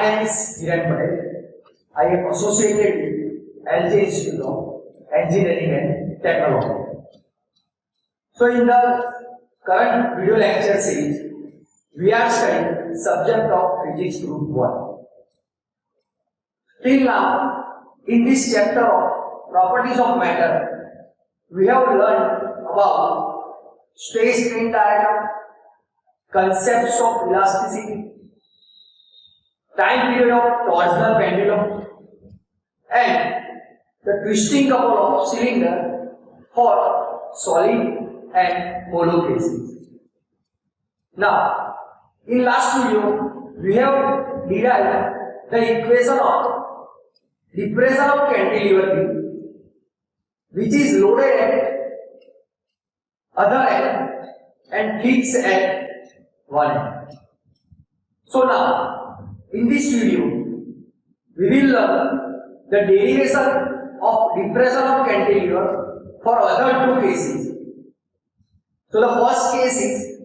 name is Patel. I am associated with LJ Institute of Engineering and Technology. So in the current video lecture series, we are studying subject of Physics Group 1. Till now, in this chapter of Properties of Matter, we have learned about stress-strain diagram, concepts of elasticity, time period of torsional pendulum, and the twisting couple of cylinder for solid and hollow cases. Now, in last video, we have derived the equation of depression of cantilever beam, which is loaded at other end and fixed at one end. So now, in this video, we will learn the derivation of depression of cantilever for other two cases. So the first case is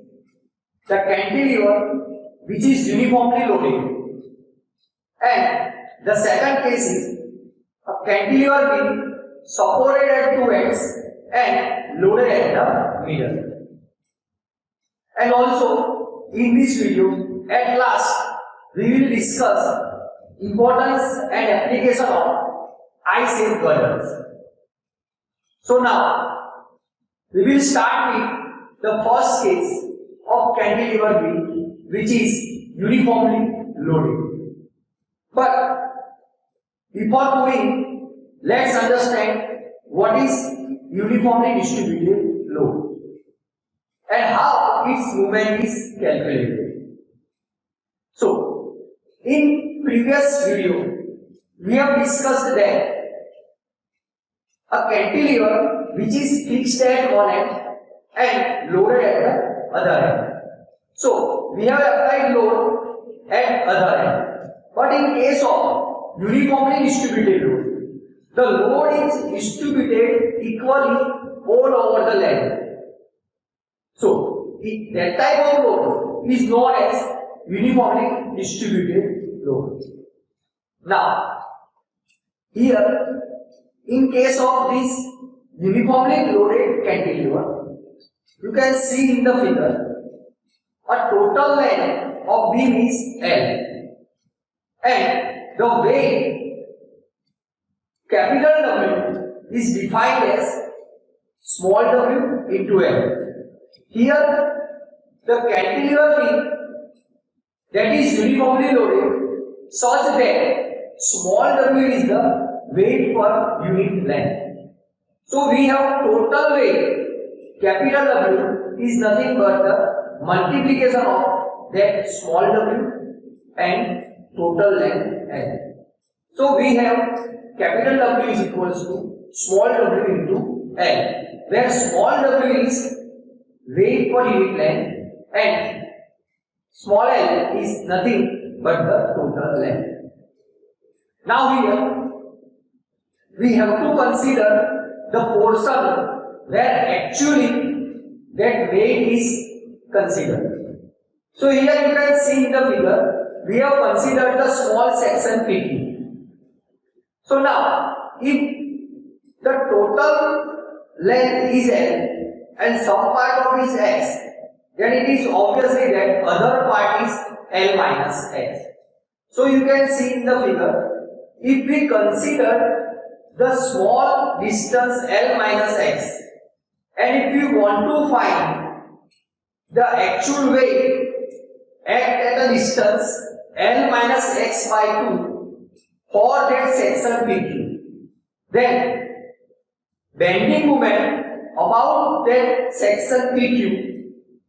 the cantilever which is uniformly loaded, and the second case is a cantilever being supported at two ends and loaded at the middle. And also in this video, at last, we will discuss importance and application of I-shaped girders. So now, we will start with the first case of cantilever beam, which is uniformly loaded. But before moving, let's understand what is uniformly distributed load and how its movement is calculated. So, in previous video, we have discussed that a cantilever which is fixed at one end and loaded at the other end. So, we have applied load at other end. But in case of uniformly distributed load, the load is distributed equally all over the length. So, that type of load is known as uniformly distributed load. Now, here, in case of this uniformly loaded cantilever, you can see in the figure, a total length of beam is L, and the weight capital W is defined as small w into L. Here, the cantilever beam that is uniformly loaded such that small w is the weight per unit length. So we have total weight capital W is nothing but the multiplication of that small w and total length L. So we have capital W is equals to small w into L, where small w is weight per unit length and small l is nothing but the total length. Now here we have to consider the portion where actually that weight is considered. So here you can see in the figure, we have considered the small section PT. So now, if the total length is L and some part of it is X, then it is obviously that other part is L minus X. So you can see in the figure, if we consider the small distance L minus X, and if you want to find the actual weight at a distance L minus X by 2 for that section PQ, then bending moment about that section PQ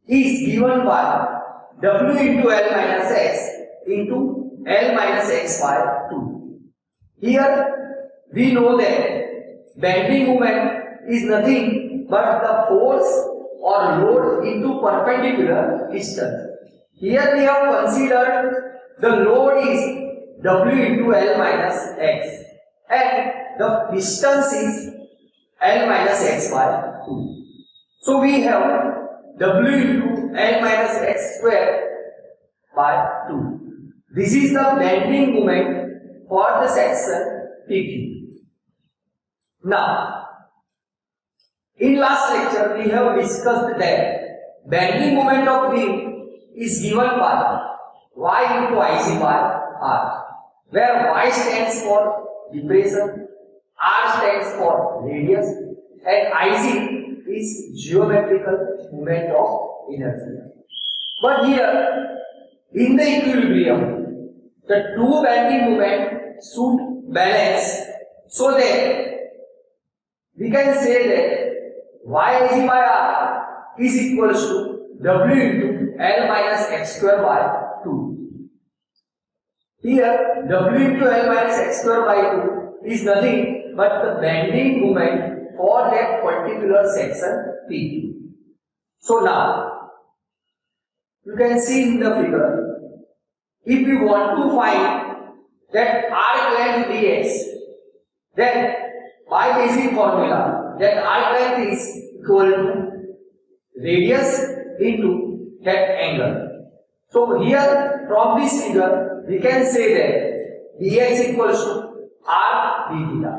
is given by W into L minus X into L minus X by 2. Here we know that bending moment is nothing but the force or load into perpendicular distance. Here we have considered the load is W into L minus X and the distance is L minus X by 2. So we have W into L minus X square by 2. This is the bending moment for the section PQ. Now, in last lecture we have discussed that bending moment of beam is given by Y into Ic by R, where Y stands for depression, R stands for radius, and Ic is geometrical moment of inertia. But here, in the equilibrium, the two bending moment should balance so that we can say that Yig by R is equals to W into L minus x square by 2. Here, W into L minus x square by 2 is nothing but the bending moment for that particular section PQ. So now, you can see in the figure, if we want to find that arc length dx, then by basic formula, that arc length is equal to radius into that angle. So here from this figure, we can say that dx equals to r d theta.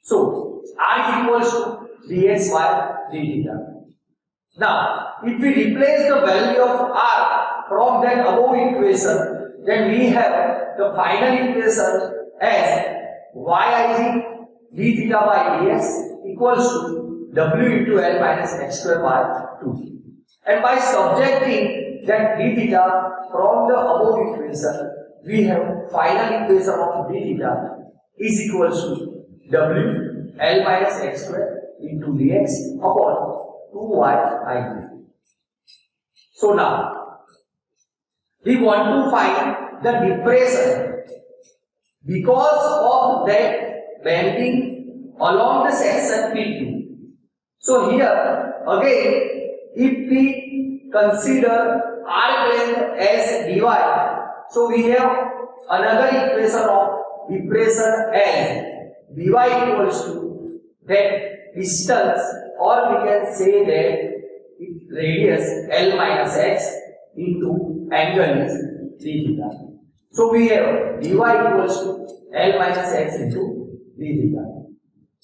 So r is equals to dx by d theta. Now, if we replace the value of r from that above equation, then we have the final equation as Yig d theta by dx equals to W into L minus x square by 2. And by subtracting that d theta from the above equation, we have final equation of d theta is equals to W L minus x square into dx upon 2Yig. So now, we want to find the depression because of that bending along the section PQ. So here again, if we consider arc length as dy, so we have another equation of depression as dy equals to that distance, or we can say that radius L minus x into angle is d theta. So we have dy equals to L minus x into d theta.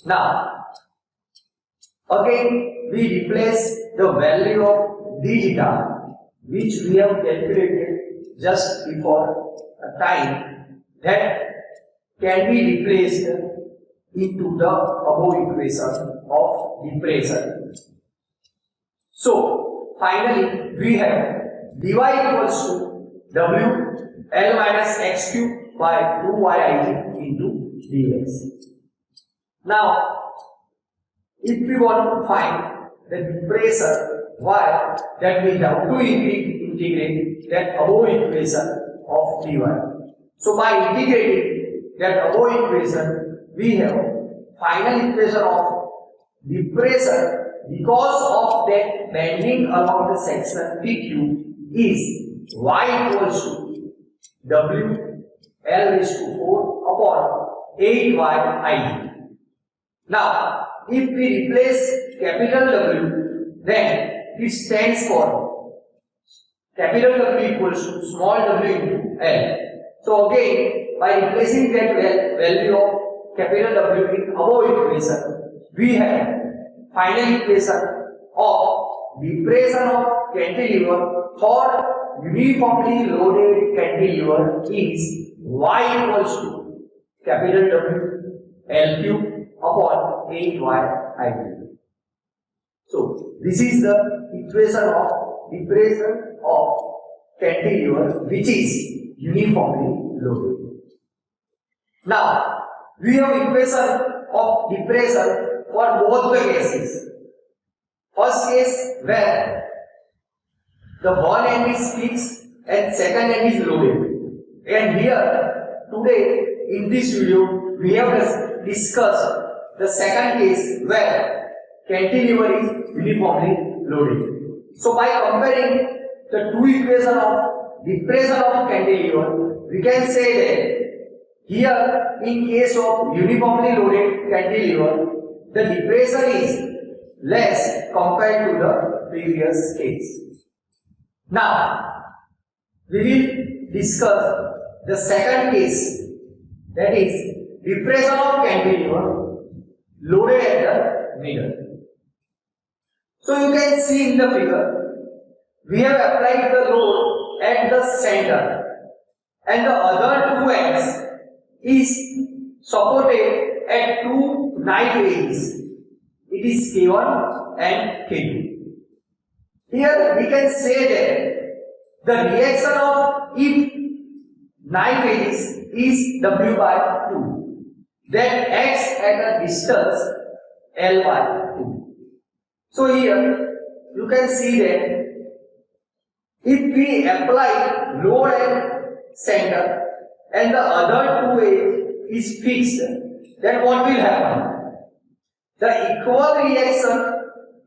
Now, again we replace the value of d theta which we have calculated just before a time, that can be replaced into the above equation of depression. So finally we have dy equals to W L minus x cube by 2Yig into dx. Now, if we want to find the depression y, that we have to integrate that above equation of dy. So by integrating that above equation, we have final equation of depression because of that bending along the section PQ is y equals to W L raised to 4 upon 8Yig. Now, if we replace capital W, then it stands for capital W equals to small w into L. So again, by replacing that value of capital W in above equation, we have final equation of depression of cantilever for uniformly loaded cantilever is y equals to capital W L cube upon 8Yig. So this is the equation of depression of cantilever which is uniformly loaded. Now we have equation of depression for both the cases. First case where the one end is fixed and second end is loaded. And here today in this video we have discussed the second case where cantilever is uniformly loaded. So by comparing the two equations of depression of cantilever, we can say that here in case of uniformly loaded cantilever, the depression is less compared to the previous case. Now we will discuss the second case, that is depression of cantilever loaded at the middle. So you can see in the figure, we have applied the load at the center and the other two ends is supported at two knife edges. It is K1 and K2. Here we can say that the reaction of each knife edges is W by 2, that acts at a distance L by 2. So here you can see that if we apply load at center and the other two edge is fixed, then what will happen? The equal reaction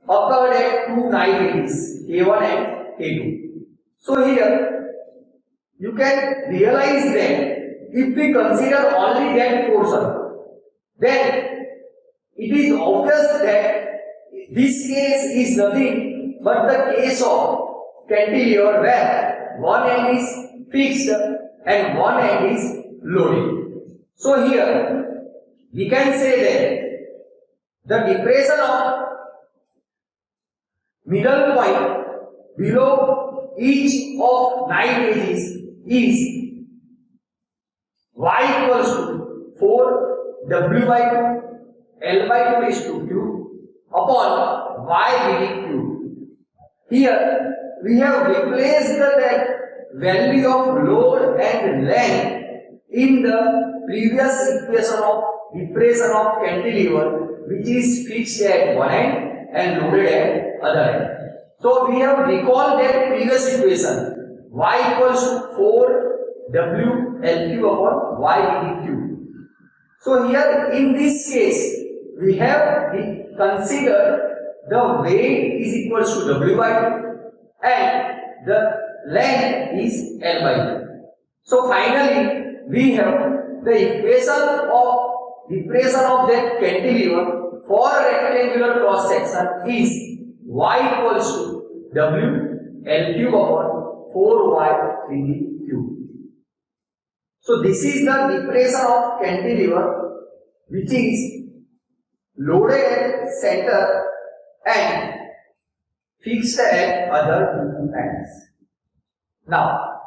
occurred at two knife edges, K1 and K2. So here you can realize that if we consider only that portion, then it is obvious that this case is nothing but the case of cantilever where one end is fixed and one end is loaded. So here we can say that the depression of middle point below each of knife edges is y equals to 4 W by 2 L by 2 is to Q upon y being Q. Here we have replaced the value of load and length in the previous equation of depression of cantilever, which is fixed at one end and loaded at other end. So we have recalled that previous equation, y equals to 4 W LQ upon y dq. So here in this case we have considered the weight is equals to W by 2 and the length is L by 2. So finally we have the equation of depression of that cantilever for a rectangular cross section is y equals to W L cube upon 4y 3d cube. So this is the depression of cantilever which is loaded at center and fixed at other two ends. Now,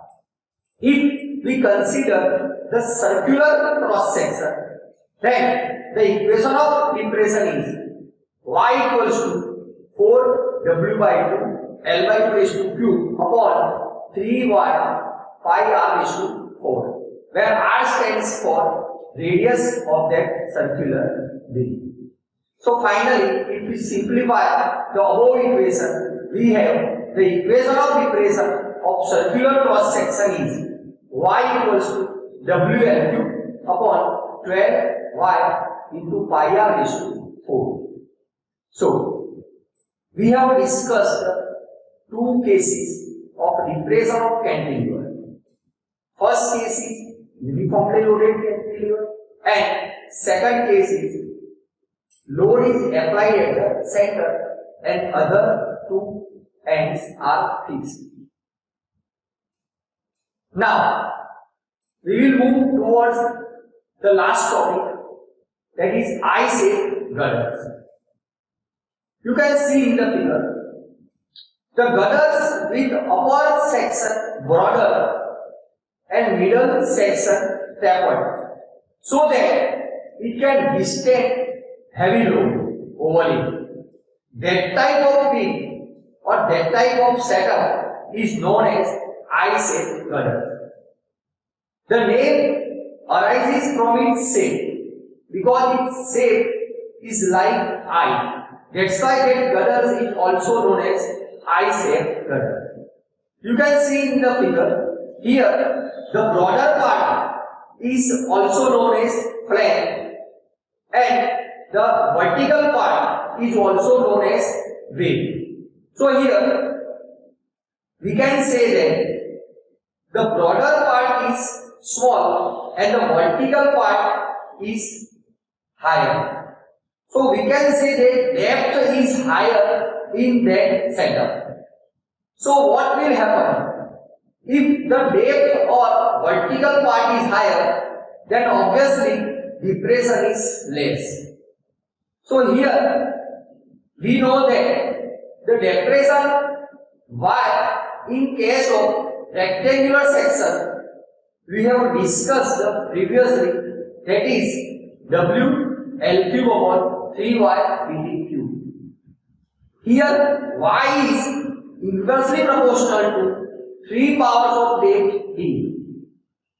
if we consider the circular cross section, then the equation of depression is y equals to 4 W by 2 L by 2 raised to cube upon 3y pi r raised to 4, where r stands for radius of that circular ring. So finally, if we simplify the above equation, we have the equation of depression of circular cross section is y equals to WL cube upon 12y into pi r raised to 4. So we have discussed two cases of depression of cantilever. First case is uniformly loaded cantilever and second case is load is applied at the center and other two ends are fixed. Now we will move towards the last topic, that is I-shaped girders. You can see in the figure the girders with upper section broader and middle section tapered so that it can withstand heavy load over it. That type of pin or that type of setup is known as I-shaped girder. The name arises from its shape because its shape is like I. That's why that girders is also known as I-shaped girder. You can see in the figure here the broader part is also known as flank and the vertical part is also known as wave. So here we can say that the broader part is small and the vertical part is higher. So we can say that depth is higher in that setup. So what will happen? If the depth or vertical part is higher, then obviously depression is less. So here we know that the depression Y in case of rectangular section we have discussed previously, that is W L cube upon 3Y dt cube. Here Y is inversely proportional to 3 powers of depth d.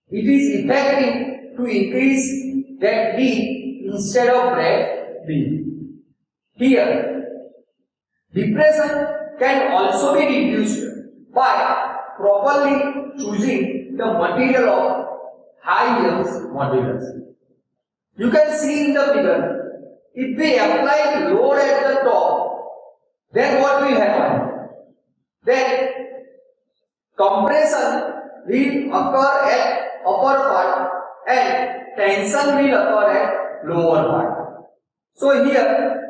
It is effective to increase that d instead of breadth b. Here, depression can also be reduced by properly choosing the material of high Young's modulus. You can see in the figure, if we apply load at the top, then what will happen? Then compression will occur at upper part and tension will occur at lower part. So here,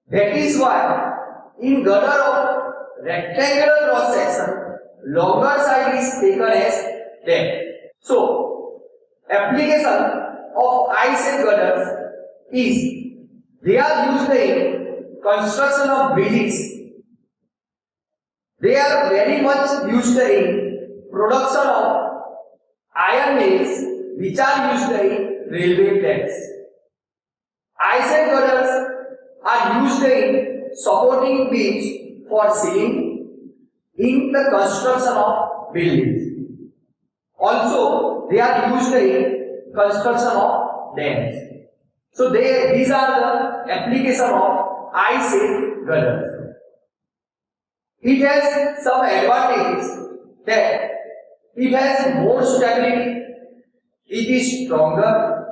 that is why in girder of rectangular cross section, longer side is taken as depth. So, application of I-shaped girders is they are used in construction of bridges. They are very much used in production of iron nails, which are used in railway tracks. I-shaped girders are used in supporting beams for ceiling in the construction of buildings. Also, they are used in construction of dams. So, these are the application of I-shaped girders. It has some advantages that it has more stability, it is stronger,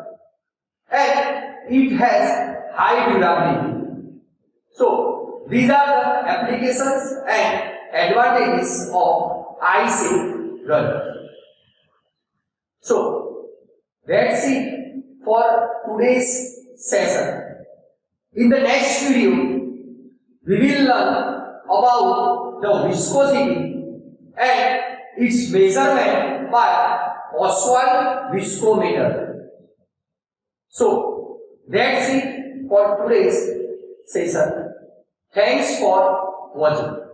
and it has high durability. So, these are the applications and advantages of I-shaped girders. So, that's it for today's session. In the next video, we will learn about the viscosity and its measurement by Oswald viscometer. So, that's it for today's session. Thanks for watching.